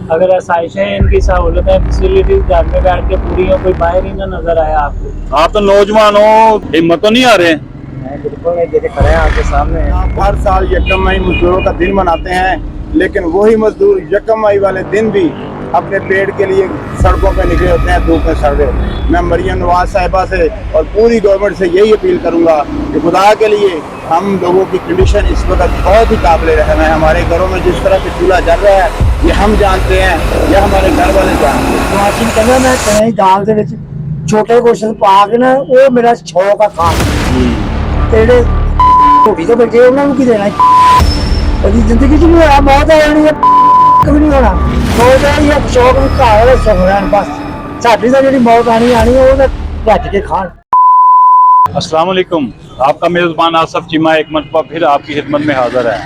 अगर आसाइशें इनकी सहूलतें फैसिलिटीज घर में बैठ के पूरी हो, कोई बाहर ही ना नजर आया आपको। आप तो नौजवान हो, हिम्मत तो नहीं आ रहे? नहीं, बिल्कुल नहीं, देखे खड़े हैं आपके सामने। आप हर साल यकम मई मजदूरों का दिन मनाते हैं, लेकिन वही मजदूर यकम मई वाले दिन भी अपने पेट के लिए सड़कों पर निकले होते हैं, धूप में सड़ रहे। मैं मरियम नवाज साहिबा से और पूरी गवर्नमेंट से यही अपील करूंगा कि खुदा के लिए हम लोगों की कंडीशन इस वक्त बहुत ही काबिल रहम है। हमारे घरों में जिस तरह से चूल्हा जल रहा है ये हम जानते हैं, यह हमारे घर वाले जानते हैं। वाशिंग करना मैं कहीं दाल ਦੇ ਵਿੱਚ ਛੋਟੇ ਕੁਸ਼ਨ ਪਾ ਕੇ ਨਾ ਉਹ ਮੇਰਾ ਸ਼ੌਕ ਆ ਖਾਣ ਤੇ ਜਿਹੜੇ ਢੋਡੀ ਤੇ ਬੈਠੇ ਉਹਨਾਂ ਨੂੰ ਕੀ ਦੇਣਾ ਕਦੀ ਜ਼ਿੰਦਗੀ 'ਚ ਨਹੀਂ ਹੋਇਆ ਮੌਤ ਆ ਜਾਣੀ ਹੈ ਕभी ਨਹੀਂ ਹੋਣਾ ਸੋਚਦਾ ਇਹ ਸ਼ੌਕ ਨੂੰ ਘਰ ਵਾਲੇ ਸੁਣ ਲੈਣ ਬਸ ਸਾਡੀ ਤਾਂ ਜਿਹੜੀ ਮੌਤ ਆਣੀ ਉਹ ਤਾਂ ਭੱਜ ਕੇ ਖਾਣ। अस्सलाम वालेकुम, आपका मेज़बान आसफ चीमा एक मरतबा फिर आपकी खिदमत में हाज़िर है।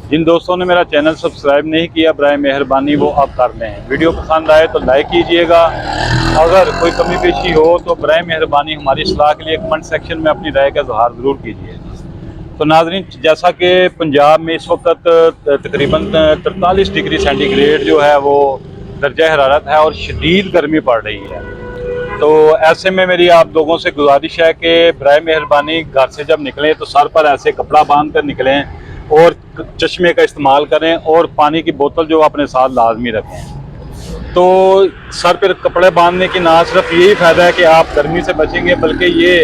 जिन दोस्तों ने मेरा चैनल सब्सक्राइब नहीं किया बराए मेहरबानी वो अब कर लें। वीडियो पसंद आए तो लाइक कीजिएगा, अगर कोई कमी पेशी हो तो बराए मेहरबानी हमारी इस्लाह के लिए कमेंट सेक्शन में अपनी राय का इजहार ज़रूर कीजिएगा। तो नाज़रीन, जैसा कि पंजाब में इस वक्त तकरीबन 43 डिग्री सेंटीग्रेड जो है वो दर्जा हरारत है और शदीद गर्मी पड़ रही है। तो ऐसे में मेरी आप लोगों से गुजारिश है कि बराए मेहरबानी घर से जब निकलें तो सर पर ऐसे कपड़ा बांध कर निकलें और चश्मे का इस्तेमाल करें और पानी की बोतल जो अपने साथ लाजमी रखें। तो सर पर कपड़े बांधने की ना सिर्फ यही फ़ायदा है कि आप गर्मी से बचेंगे, बल्कि ये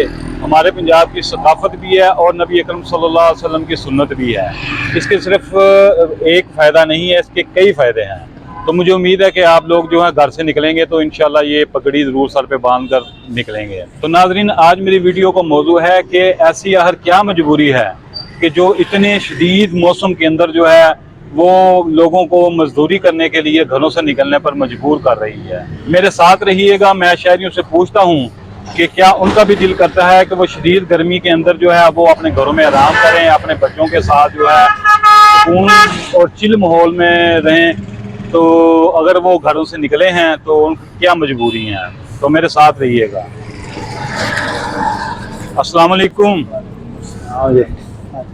हमारे पंजाब की सकाफत भी है और नबी अकरम सल्लल्लाहु अलैहि वसल्लम की सुन्नत भी है। इसके सिर्फ एक फ़ायदा नहीं है, इसके कई फ़ायदे हैं। तो मुझे उम्मीद है कि आप लोग जो है घर से निकलेंगे तो इंशाल्लाह ये पगड़ी ज़रूर सर पे बांध कर निकलेंगे। तो नाजरीन, आज मेरी वीडियो का मौजू है कि ऐसी आखिर क्या मजबूरी है कि जो इतने शदीद मौसम के अंदर जो है वो लोगों को मजदूरी करने के लिए घरों से निकलने पर मजबूर कर रही है। मेरे साथ रहिएगा, मैं शहरियों से पूछता हूँ कि क्या उनका भी दिल करता है कि वो शदीद गर्मी के अंदर जो है वो अपने घरों में आराम करें, अपने बच्चों के साथ जो है सुकून और चिल माहौल में रहें। तो अगर वो घरों से निकले हैं तो उनकी क्या मजबूरी हैं, तो मेरे साथ रहिएगा। अस्सलाम वालेकुम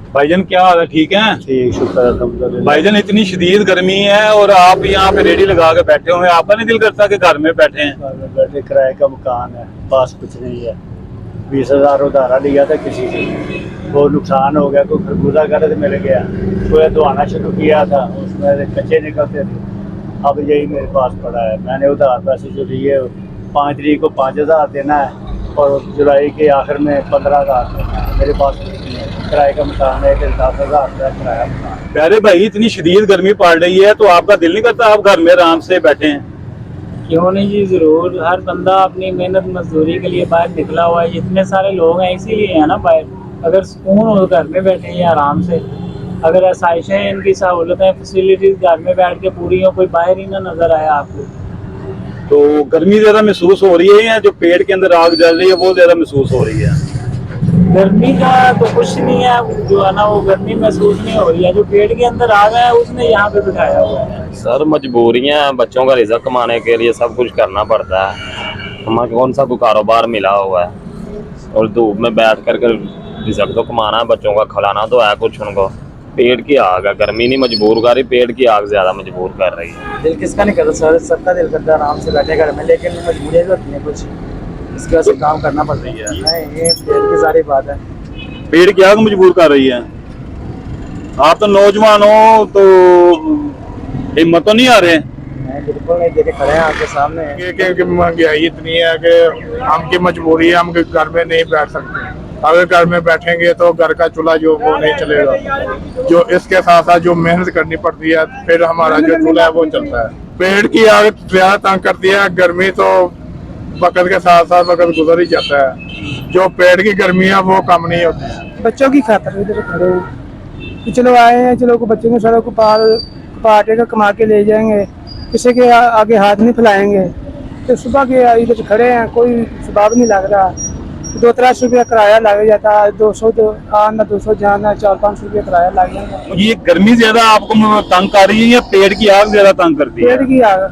भाईजान, क्या हाल है? ठीक है? ठीक, शुक्र अल्हम्दुलिल्लाह। भाईजान, इतनी शदीद गर्मी है और आप यहाँ पे रेडी लगा के बैठे हुए हैं, आपका नहीं दिल करता कि घर में बैठे हैं? बैठे, किराए का मकान है, पास कुछ नहीं है। 20,000 उधारा लिया था किसी से, वो नुकसान हो गया। कोई खरबूजा गलत मिल गया, कोई धोना शुरू किया था, उसमें कच्चे निकलते थे। अब यही मेरे पास पड़ा है। मैंने उधार पैसे जो लिए 5 तारीख को 5,000 देना है और जुलाई के आखिर में 15,000 देना है। मेरे पास किराए का मकान है, 10,000 का किराया मकान। प्यारे भाई, इतनी शदीद गर्मी पड़ रही है तो आपका दिल नहीं करता आप घर में आराम से बैठे हैं? क्यों नहीं जी, जरूर। हर बंदा अपनी मेहनत मजदूरी के लिए बाहर निकला हुआ है, इतने सारे लोग हैं इसीलिए है ना बाहर। अगर सुकून हो घर में बैठे हैं आराम से, अगर आसाइशें इनकी सहूलतें फैसिलिटीज घर में बैठ के पूरी हो, कोई बाहर ही ना नजर आया आपको। तो गर्मी ज्यादा महसूस हो रही है या जो पेट के अंदर आग जल रही है वो ज्यादा महसूस हो रही है? गर्मी का तो कुछ नहीं है, जो है ना वो गर्मी महसूस नहीं हो रही है, जो पेट के अंदर आग है उसने यहाँ पे बिठाया हुआ है। सर, मजबूरियां, बच्चों का रिज़्क़ कमाने के लिए सब कुछ करना पड़ता है। हमारे कौन सा कोई कारोबार मिला हुआ है और धूप में बैठ कर रिज़्क़ तो कमाना है, बच्चों का खिलाना तो है कुछ उनको। पेट की आग है, गर्मी नहीं मजबूर कर रही, पेट की आग ज्यादा मजबूर कर रही है। दिल किसका नहीं करता सर, सबका दिल करता है आराम से बैठे घर में, लेकिन मजबूरियाँ भी होती हैं कुछ, इसकी वजह से काम करना पड़ता है। नहीं, ये पेट की सारी बात है। पेट की आग मजबूर कर रही है। आप तो नौजवान हो तो हिम्मत तो नहीं आ रहे? नहीं, बिल्कुल नहीं, देखे खड़े हैं आपके सामने। कि महंगाई इतनी है कि हमकी मजबूरी है, हम घर में नहीं बैठ सकते। अगर घर में बैठेंगे तो घर का चूल्हा जो वो नहीं चलेगा। जो इसके साथ साथ जो मेहनत करनी पड़ती है फिर हमारा जो चूल्हा है वो चलता है। पेट की आग ज्यादा तंग करती है। गर्मी तो वक्त के साथ साथ वक्त गुजर ही जाता है, जो पेट की गर्मी है वो कम नहीं होती है। बच्चों की खातर इधर खड़े हैं कि चलो आए हैं, चलो को बच्चों को सड़क को पाटे का कमा के ले जाएंगे, किसी के आगे हाथ नहीं फैलाएंगे। तो सुबह के इधर खड़े हैं, कोई सबब नहीं लग रहा। 2-3 रुपया किराया लग जाता है, 200 तो आना 200 जाना, 4-5 रुपया किराया लग जाएगा। ये गर्मी ज्यादा आपको तंग कर रही है या पेट की आग ज्यादा तंग करती है? पेट की आग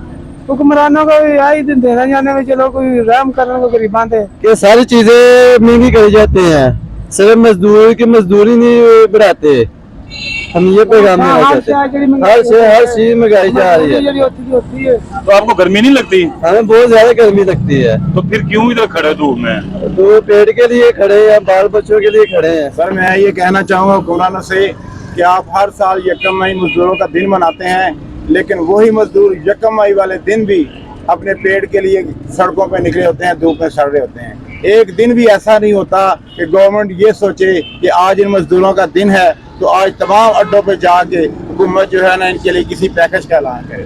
हुक्मरानों को यही देना जाने में, चलो कोई रहम करने को गरीबान दे। ये सारी चीजें महंगी करी जाती हैं, सिर्फ मजदूरी की मजदूरी नहीं बढ़ाते। हम ये पैगाम देना चाहते हैं। हर चीज महंगाई जा रही है, तो आपको गर्मी नहीं लगती? हमें बहुत ज्यादा गर्मी लगती है। तो फिर क्यों इधर खड़े धूप में? तो पेट के लिए खड़े हैं, बाल बच्चों के लिए खड़े हैं। सर मैं ये कहना चाहूँगा हुक्मरानों से कि आप हर साल यकम मई मजदूरों का दिन मनाते हैं, लेकिन वही मजदूर यकम मई वाले दिन भी अपने पेट के लिए सड़कों पे निकले होते हैं, धूप में सड़ रहे होते हैं। एक दिन भी ऐसा नहीं होता कि गवर्नमेंट ये सोचे कि आज इन मजदूरों का दिन है तो आज तमाम अड्डों पे जाके हुकूमत जो है ना इनके लिए किसी पैकेज का ऐलान करे।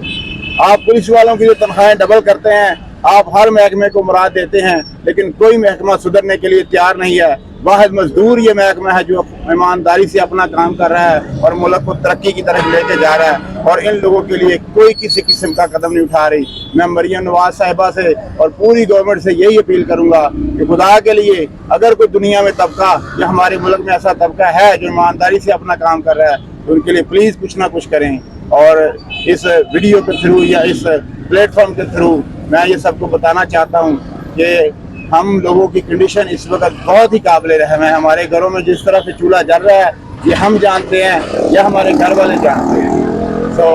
आप पुलिस वालों की जो तनख्वाहें डबल करते हैं, आप हर महकमे को मुराद देते हैं, लेकिन कोई महकमा सुधरने के लिए तैयार नहीं है। वाहिद मजदूर ये महकमा है जो ईमानदारी से अपना काम कर रहा है और मुल्क को तरक्की की तरफ लेके जा रहा है, और इन लोगों के लिए कोई किसी किस्म का कदम नहीं उठा रही। मैं मरियम नवाज साहिबा से और पूरी गवर्नमेंट से यही अपील करूंगा कि खुदा के लिए अगर कोई दुनिया में तबका या हमारे मुल्क में ऐसा तबका है जो ईमानदारी से अपना काम कर रहा है, तो उनके लिए प्लीज़ कुछ ना कुछ करें। और इस वीडियो के थ्रू या इस प्लेटफॉर्म के थ्रू मैं ये सबको बताना चाहता हूँ कि हम लोगों की कंडीशन इस वक्त बहुत ही काबिल रहम है। हमारे घरों में जिस तरह से चूल्हा जल रहा है ये हम जानते हैं या हमारे घर वाले जानते हैं। सो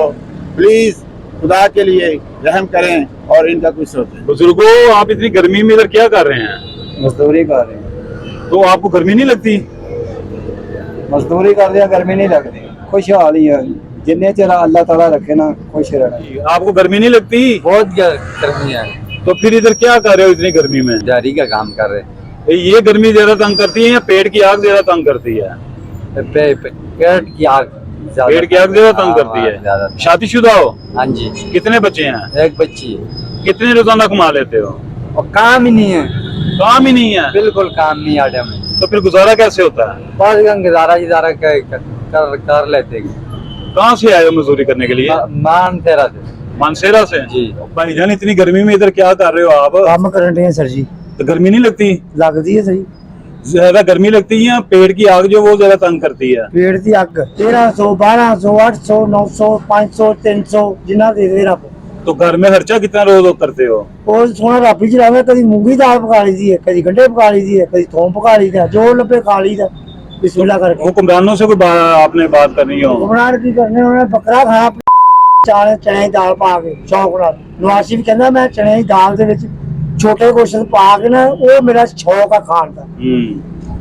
प्लीज़ खुदा के लिए रहम करें और इनका कुछ सोचें। बुजुर्गों, आप इतनी गर्मी में इधर क्या कर रहे हैं? मजदूरी कर रहे हैं। तो आपको गर्मी नहीं लगती? मजदूरी कर रहे हैं, गर्मी नहीं लगती। खुशहाल ही है, जिन्हें चला अल्लाह ताला रखे ना, खुश रहना। आपको गर्मी नहीं लगती? बहुत गर्मी है। तो फिर इधर क्या कर रहे हो इतनी गर्मी में? जारी का काम कर रहे हैं। ये गर्मी ज्यादा तंग करती है या पेट की आग ज्यादा तंग करती है? पेट की आग, पेट की आग ज्यादा तंग करती है। शादीशुदा हो? हाँ जी, कितने बच्चे हैं? एक बच्ची है। कितने रोजाना कमा लेते हो? और काम ही नहीं है, काम ही नहीं है? बिल्कुल काम नहीं आटे में। तो फिर गुजारा कैसे होता है? बस गुजारा कर लेते हैं। कहाँ से आए हो मजदूरी करने के लिए? मान तेरा से। मानसेरा से? जी। भाईजान, इतनी गर्मी में इधर क्या कर रहे हो आप? काम कर रहे हैं सर जी। तो गर्मी नहीं लगती? लगती है सही। ज्यादा गर्मी लगती है या पेट की आग जो वो ज्यादा तंग करती है? पेट की अग 1300 1200 800 900 500 300 जिन्ना दे दे रब। तो घर में खर्चा कितना रोज करते हो? और सोना रब ही चलावे। कभी मूंगी दाल पका ली दी है, कभी गंढे पका ली दी है, कभी थोम पका ली दी, जो लपे खा ली दा। बिस्मिल्लाह करके हुक्मरानों से कोई आपने बात करनी हो? हुक्मरान की करने उन्होंने बकरा खाया चाले चने की दाल पा के शौक नाल। नवाज शरीफ कहंदा मैं चने की दाल दे विच छोटे क्वेश्चन पा के ना वो मेरा शौक है खान का।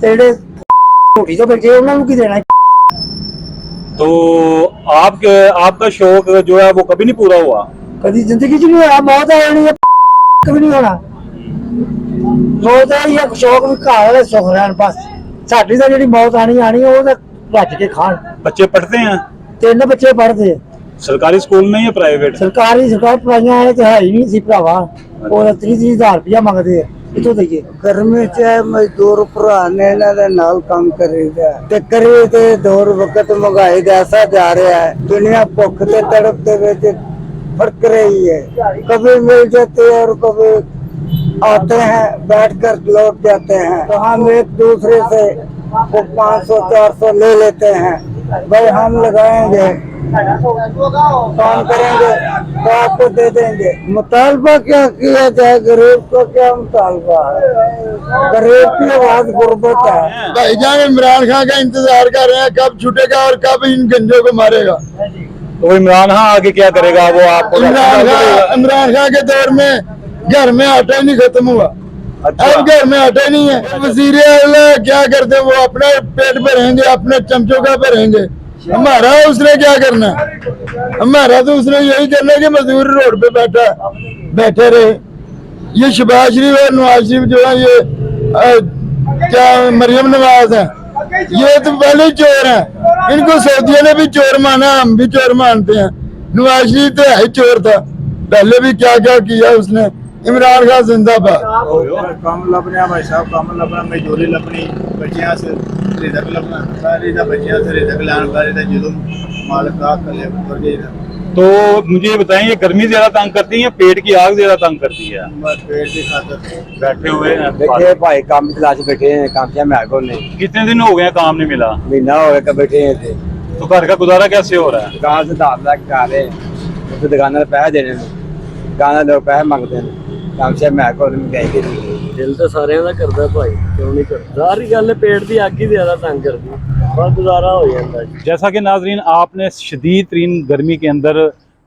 ते जेडे रोटी तो बैठे उन्होंने की देना। तो आपका शौक जो है वो कभी नहीं पूरा हुआ? कभी जिंदगी च नहीं होया। मौत आनी है कभी नहीं होना। मौत आई है शौक भी घर वाले सुख रहन बस। साडी तो जी मौत आनी है वो रज के खान। बच्चे पढ़ते हैं? 3 बच्चे पढ़ते हैं। सरकारी स्कूल में या प्राइवेट? सरकार पढ़ाइयां है तो है ही नहीं सी भरावा। और 30,000 रुपया मंगते हैं कितों दईए। गर्मी च मजदूर भरा ने इन्हां दे नाल काम करीदा ते करी ते दौर वक्त महंगाई दा ऐसा जा रहा है। दुनिया भुख ते तड़प दे विच फड़क रही है। कभी मिल जाते हैं और कभी आते हैं, बैठ कर लौट जाते हैं। तो हम एक दूसरे से 500 400 ले लेते हैं। भाई हम लगाएंगे, काम करेंगे तो आपको दे देंगे। मुतालबा क्या किया जाए, गरीब को क्या मुतालबा है? गरीब की आवाज गुर्बत है। भाईजान इमरान खान का इंतजार कर रहे हैं कब छूटेगा और कब इन गंजों को मारेगा। तो इमरान खान आगे क्या करेगा वो आपको? इमरान खान के दौर में घर में आटा नहीं खत्म हुआ। अच्छा। अब घर में आटा नहीं है। वजीर आला क्या करते, वो अपने पेट भरेंगे, अपने चमचों का भरेंगे। हमारा उसने क्या करना? हमारा तो उसने यही करना कि मजदूर रोड पे बैठे रहे। ये शहबाज शरीफ और नवाज शरीफ जो है ये क्या मरियम नवाज है, ये तो पहले चोर है। इनको सऊदिया ने भी चोर माना, हम भी चोर मानते हैं। नवाज शरीफ तो है चोर था, पहले भी क्या क्या किया उसने। इमरान खान जिंदाबाद। कम लभने भाई साहब, कम लभना, मजदूरी लभनी, बच्चियां से रिजक लभना, सारी दा बच्चियां से रिजक लान, सारी दा जुल्म मालिक का कले वर्गे। तो मुझे ये बताएं, ये गर्मी ज्यादा तंग करती है या पेट की आग ज्यादा तंग करती है? पेट की खातिर बैठे हुए हैं। देखिए भाई काम की तलाश बैठे हैं, काम से मैं को नहीं। कितने दिन हो गए काम नहीं मिला? महीना हो गया बैठे हैं थे। तो घर का गुजारा कैसे हो रहा है? दुकान से दाम लग खा रहे हैं, तो दुकान पैसे देने, दुकान लोग पैसे मंगते हैं। काम से मैं को नहीं। दिल तो सारे का करता भाई, क्यों नहीं करता? सारी गल पेट की अग ही ज्यादा तंग करती। बस गुजारा हो जाता है। जैसा कि नाजरीन आपने शदीद तरीन गर्मी के अंदर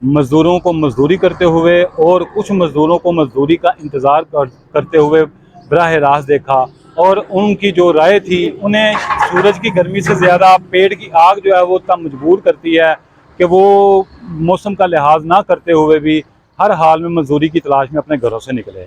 मज़दूरों को मजदूरी करते हुए और कुछ मज़दूरों को मजदूरी का इंतज़ार करते हुए बराह रास्त देखा, और उनकी जो राय थी उन्हें सूरज की गर्मी से ज़्यादा पेट की आग जो है वो इतना मजबूर करती है कि वो मौसम का लिहाज ना करते हुए भी हर हाल में मजदूरी की तलाश में अपने घरों से निकले।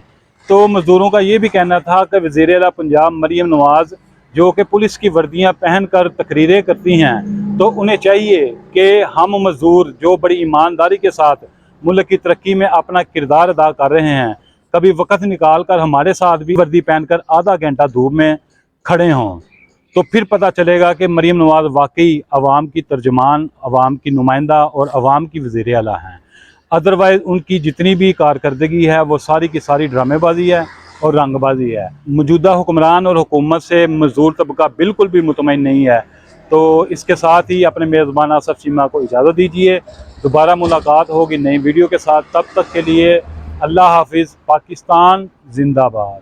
तो मज़दूरों का ये भी कहना था कि वज़ीर आला पंजाब मरीम नवाज़ जो कि पुलिस की वर्दियां पहनकर तकरीरें करती हैं, तो उन्हें चाहिए कि हम मज़दूर जो बड़ी ईमानदारी के साथ मुल्क की तरक्की में अपना किरदार अदा कर रहे हैं, कभी वक्त निकाल कर हमारे साथ भी वर्दी पहनकर आधा घंटा धूप में खड़े हों, तो फिर पता चलेगा कि मरीम नवाज़ वाकई अवाम की तर्जुमान, अवाम की नुमाइंदा और अवाम की वज़ीर आला हैं। अदरवाइज़ उनकी जितनी भी कारकर्दगी है वो सारी की सारी ड्रामेबाजी है और रंगबाजी है। मौजूदा हुक्मरान और हुकूमत से मज़दूर तबका बिल्कुल भी मुतमईन नहीं है। तो इसके साथ ही अपने मेज़बान आसफ़ चीमा को इजाज़त दीजिए। दोबारा मुलाकात होगी नई वीडियो के साथ, तब तक के लिए अल्लाह हाफिज़। पाकिस्तान जिंदाबाद।